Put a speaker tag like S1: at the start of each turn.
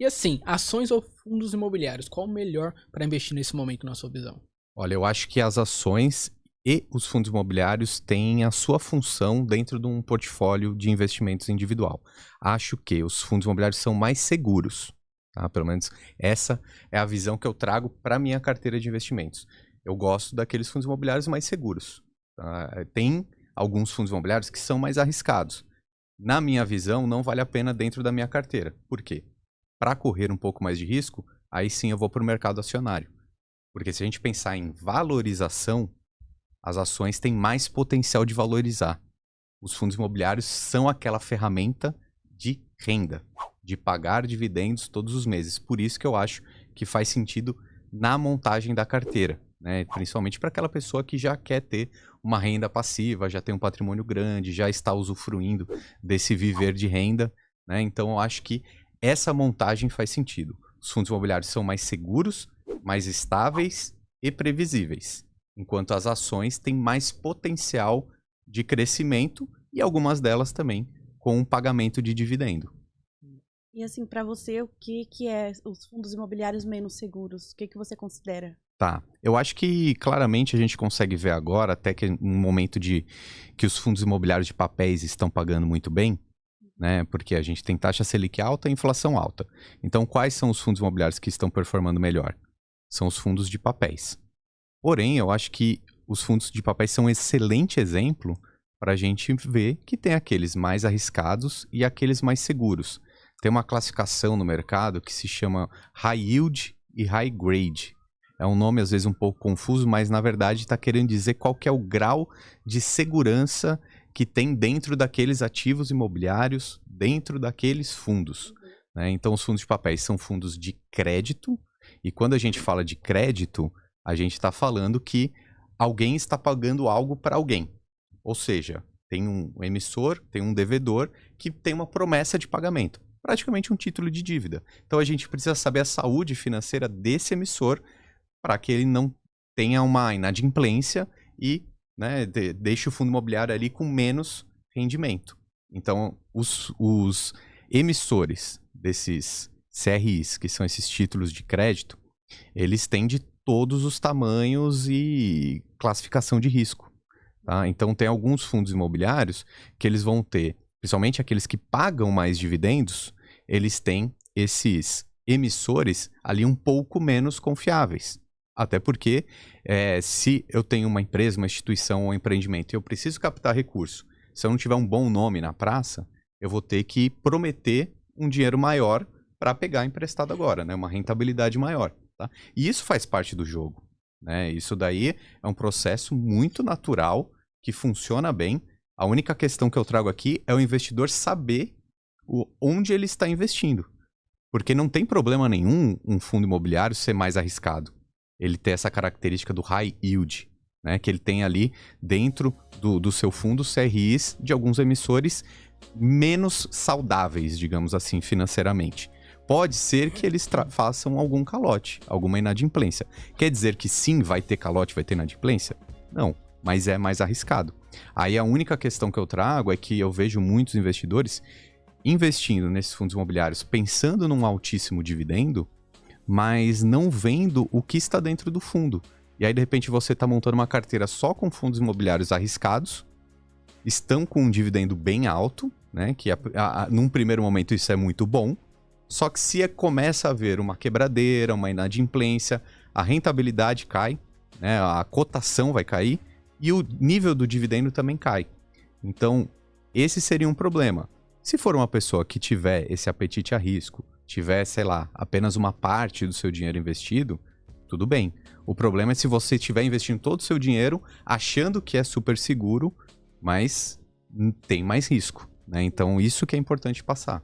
S1: E assim, ações ou fundos imobiliários, qual o melhor para investir nesse momento na sua visão?
S2: Olha, eu acho que as ações e os fundos imobiliários têm a sua função dentro de um portfólio de investimentos individual. Acho que os fundos imobiliários são mais seguros, tá? Pelo menos essa é a visão que eu trago para minha carteira de investimentos. Eu gosto daqueles fundos imobiliários mais seguros, tá? Tem alguns fundos imobiliários que são mais arriscados. Na minha visão, não vale a pena dentro da minha carteira. Por quê? Para correr um pouco mais de risco, aí sim eu vou para o mercado acionário. Porque se a gente pensar em valorização, as ações têm mais potencial de valorizar. Os fundos imobiliários são aquela ferramenta de renda, de pagar dividendos todos os meses. Por isso que eu acho que faz sentido na montagem da carteira, né? Principalmente para aquela pessoa que já quer ter uma renda passiva, já tem um patrimônio grande, já está usufruindo desse viver de renda, né? Então eu acho que essa montagem faz sentido. Os fundos imobiliários são mais seguros, mais estáveis e previsíveis, enquanto as ações têm mais potencial de crescimento e algumas delas também com um pagamento de dividendo.
S3: E assim, para você, o que é os fundos imobiliários menos seguros? O que você considera?
S2: Tá, eu acho que claramente a gente consegue ver agora, até que no momento de que os fundos imobiliários de papéis estão pagando muito bem, né? Porque a gente tem taxa Selic alta e inflação alta. Então, quais são os fundos imobiliários que estão performando melhor? São os fundos de papéis. Porém, eu acho que os fundos de papéis são um excelente exemplo para a gente ver que tem aqueles mais arriscados e aqueles mais seguros. Tem uma classificação no mercado que se chama High Yield e High Grade. É um nome às vezes um pouco confuso, mas na verdade está querendo dizer qual que é o grau de segurança que tem dentro daqueles ativos imobiliários, dentro daqueles fundos, né? Então, os fundos de papéis são fundos de crédito, e quando a gente fala de crédito, a gente está falando que alguém está pagando algo para alguém. Ou seja, tem um emissor, tem um devedor que tem uma promessa de pagamento, praticamente um título de dívida. Então, a gente precisa saber a saúde financeira desse emissor para que ele não tenha uma inadimplência e, né, deixe o fundo imobiliário ali com menos rendimento. Então, os emissores desses CRIs, que são esses títulos de crédito, eles têm de todos os tamanhos e classificação de risco, tá? Então, tem alguns fundos imobiliários que eles vão ter, principalmente aqueles que pagam mais dividendos, eles têm esses emissores ali um pouco menos confiáveis. Até porque, se eu tenho uma empresa, uma instituição ou um empreendimento e eu preciso captar recurso, se eu não tiver um bom nome na praça, eu vou ter que prometer um dinheiro maior para pegar emprestado agora, né? Uma rentabilidade maior. Tá? E isso faz parte do jogo, né? Isso daí é um processo muito natural, que funciona bem. A única questão que eu trago aqui é o investidor saber onde ele está investindo. Porque não tem problema nenhum um fundo imobiliário ser mais arriscado. Ele tem essa característica do high yield, né? Que ele tem ali dentro do seu fundo CRIs de alguns emissores menos saudáveis, digamos assim, financeiramente. Pode ser que eles façam algum calote, alguma inadimplência. Quer dizer que sim, vai ter calote, vai ter inadimplência? Não, mas é mais arriscado. Aí a única questão que eu trago é que eu vejo muitos investidores investindo nesses fundos imobiliários pensando num altíssimo dividendo, mas não vendo o que está dentro do fundo. E aí, de repente, você está montando uma carteira só com fundos imobiliários arriscados, estão com um dividendo bem alto, né? Que num primeiro momento isso é muito bom, só que se começa a haver uma quebradeira, uma inadimplência, a rentabilidade cai, né? A cotação vai cair e o nível do dividendo também cai. Então, esse seria um problema. Se for uma pessoa que tiver esse apetite a risco, tiver, sei lá, apenas uma parte do seu dinheiro investido, tudo bem. O problema é se você estiver investindo todo o seu dinheiro achando que é super seguro, mas tem mais risco, né? Então, isso que é importante passar.